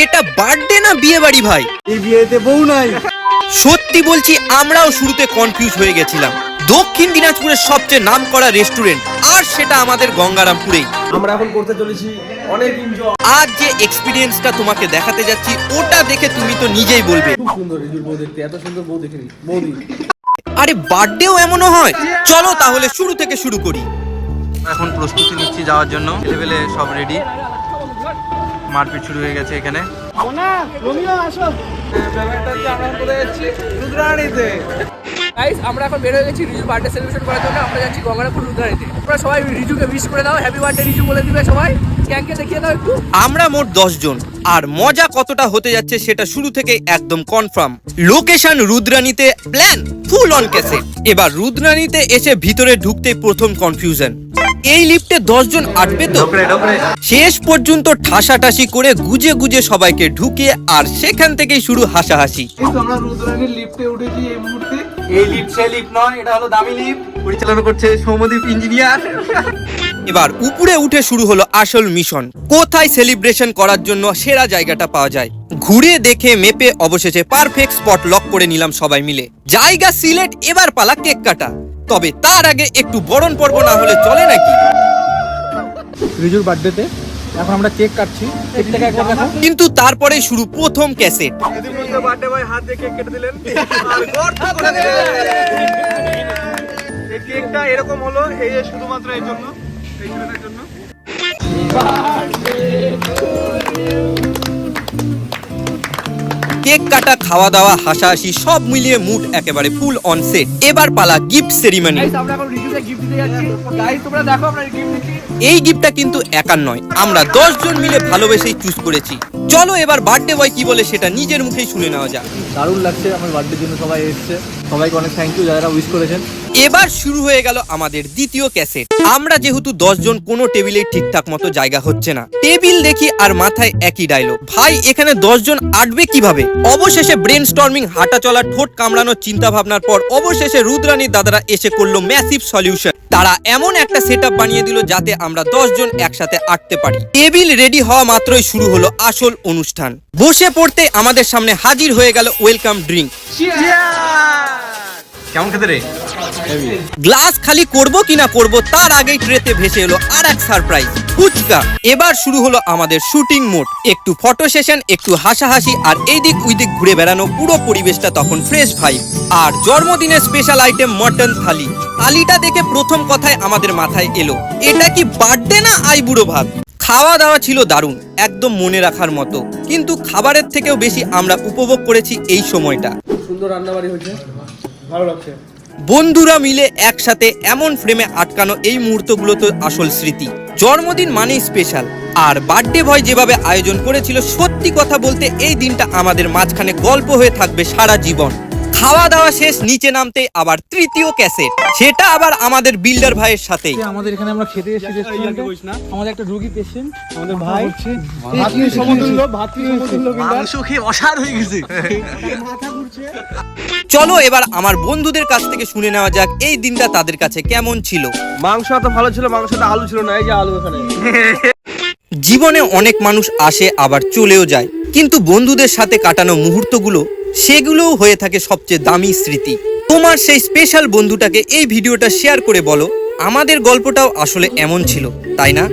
এটা বার্থডে না বিয়ে বাড়ি ভাই? এই বিয়েতে বউ নাই। সত্যি বলছি আমরাও শুরুতে কনফিউজ হয়ে গেছিলাম। দক্ষিণ দিনাজপুরের সবচেয়ে নামকরা রেস্টুরেন্ট, আর সেটা আমাদের গঙ্গারামপুরেই। আমরা এখন করতে চলেছি অনেক এনজয়। আজ যে এক্সপিরিয়েন্সটা তোমাকে দেখাতে যাচ্ছি ওটা দেখে তুমি তো নিজেই বলবে খুব সুন্দর রিজুর বউ দেখতে, এত সুন্দর বউ দেখিনি বৌদি। আরে বার্থডেও এমনও হয়? চলো তাহলে শুরু থেকে শুরু করি। এখন প্রস্তুতি নিচ্ছি যাওয়ার জন্য, লেভেলে সব রেডি। মারপিট শুরু হয়ে গেছে এখানে। গাইস আমরা এখন বের হয়ে গেছি রিজুর বার্থডে সেলিব্রেশন করার জন্য। আমরা যাচ্ছি গঙ্গারামপুর রুদ্রাণীতে। তোমরা সবাই রিজুকে উইশ করে দাও, হ্যাপি বার্থডে রিজু বলে দিবে সবাই। ক্যাংকে দেখিয়ে দাও একটু। আমরা মোট 10 জন, আর মজা কতটা হতে যাচ্ছে সেটা শুরু থেকে একদম কনফার্ম। লোকেশন রুদ্রাণীতে, প্ল্যান ফুল অন ক্যাসেট। এবার রুদ্রাণীতে এসে ভিতরে ঢুকতেই প্রথম কনফিউশন, এই লিফটে 10 জন আটবে তো? শেষ পর্যন্ত ঠাসাঠাসি করে গুজে গুজে সবাইকে ঢুকিয়ে, আর সেখান থেকেই শুরু হাসাহাসি। কিন্তু আমরা রুদ্রাণীর লিফটে উঠেছি এই মুহূর্তে। এই লিফট সে লিফট নয়, এটা হলো দামি লিফট, পরিচালনা করছে সৌম্যদীপ ইঞ্জিনিয়ার। এবার উপরে উঠে শুরু হলো আসল মিশন, কোথায় সেলিব্রেশন করার জন্য সেরা জায়গাটা পাওয়া যায়। ঘুরে দেখে মেপে অবশেষে পারফেক্ট স্পট লক করে নিলাম সবাই মিলে। জায়গা সিলেক্ট, এবার পালা কেক কাটা। তবে তার আগে একটু বরণ পর্ব না হলে চলে নাকি? রিজুর বার্থডেতে এখন আমরা কেক কাটছি। কেকটাকে একবার দেখো। কিন্তু তারপরে শুরু প্রথম ক্যাসেট। বার্থডে বয় হাত দিয়ে কেক কেটে দিলেন আর গর্ত করে দিলেন। এই কেকটা এরকম হলো এই যে শুধুমাত্র এর জন্য, এই ছেলেটার জন্য। কেক কাটা, খাওয়া দাওয়া, হাসাহাসি সব মিলিয়ে মুড একেবারে ফুল অন সেট। এবার পালা গিফট সেরিমনি। গাইস আমরা এখন রিজুকে গিফট দিতে যাচ্ছি। গাইস তোমরা দেখো আমরা গিফট দিচ্ছি। এই গিফটটা কিন্তু একার নয়, আমরা 10 জন মিলে ভালোবেসেই চুজ করেছি। চলো এবার বার্থডে বয় কি বলে সেটা নিজের মুখেই শুনে নেওয়া যাক। দারুণ লাগছে, আমার বার্থডের জন্য সবাই এসেছে। সবাইকে অনেক থ্যাংক ইউ যারা উইশ করেছেন। এবার শুরু হয়ে গেল আমাদের দ্বিতীয় ক্যাসেট। আমরা যেহেতু 10 জন, কোনো টেবিলে ঠিকঠাক মতো জায়গা হচ্ছে না। টেবিল দেখি আর মাথায় একই ডায়লগ, ভাই এখানে 10 জন আটবে কিভাবে? অবশেষে ব্রেন স্টর্মিং, হাঁটা চলা, ঠোঁট কামড়ানোর চিন্তা ভাবনার পর অবশেষে রুদ্রাণীর দাদারা এসে করলো ম্যাসিভ সলিউশন। তারা এমন একটা সেটআপ বানিয়ে দিল যাতে আমরা 10 জন একসাথে আটতে পারি। টেবিল রেডি হওয়া মাত্রই শুরু হলো আসল অনুষ্ঠান। বসে পড়তে আমাদের সামনে হাজির হয়ে গেল ওয়েলকাম ড্রিঙ্ক। কেমন খেতে রে? গ্লাস খালি করব কিনা করব তার আগেই ট্রেতে ভেসে এলো আর এক সারপ্রাইজ, ফুচকা। এবার শুরু হলো আমাদের শুটিং মোড। একটু ফটো সেশন, একটু হাসাহাসি, আর এইদিক ওইদিক ঘুরে বেড়ানো। পুরো পরিবেশটা তখন ফ্রেশ ভাইব। আর জন্মদিনের স্পেশাল আইটেম মটন থালি। থালিটা দেখে প্রথম কথায় আমাদের মাথায় এলো, এটা কি বার্থডে না আইবুড়ো ভাত? খাওয়া দাওয়া ছিল দারুণ, একদম মনে রাখার মতো। কিন্তু খাবারের থেকেও বেশি আমরা উপভোগ করেছি এই সময়টা। সুন্দর রান্নাবাড়ি হয়েছে, ভালো লাগছে। বন্ধুরা মিলে একসাথে এমন ফ্রেমে আটকানো এই মুহূর্তগুলো তো আসল স্মৃতি। জন্মদিন মানেই স্পেশাল, আর বার্থডে বয় যেভাবে আয়োজন করেছিল, সত্যি কথা বলতে এই দিনটা আমাদের মাঝখানে গল্প হয়ে থাকবে সারা জীবন। খাওয়া দাওয়া শেষ, নিচে নামতে আবার তৃতীয় ক্যাসেট, সেটা আবার আমাদের বিল্ডার ভাইয়ের সাথে। আমাদের এখানে আমরা খেতে এসেছি রেস্টুরেন্টে। আমাদের একটা রোগী পেশেন্ট, আমাদের ভাই ভাতৃ সমতুল্য, মাংস খেয়ে অসাড় হয়ে গেছে, মাথা ঘুরছে। চলো এবার আমার বন্ধুদের কাছ থেকে শুনে নেওয়া যাক এই দিনটা তাদের কাছে কেমন ছিল। মাংস এত ভালো ছিল, মাংসটা আলু ছিল না, এই যে আলু এখানে। জীবনে অনেক মানুষ আসে আবার চলেও যায়, কিন্তু বন্ধুদের সাথে কাটানো মুহূর্তগুলো, সেগুলোও হয়ে থাকে সবচেয়ে দামি স্মৃতি। তোমার সেই স্পেশাল বন্ধুটাকে এই ভিডিওটা শেয়ার করে বলো আমাদের গল্পটাও আসলে এমন ছিল, তাই না?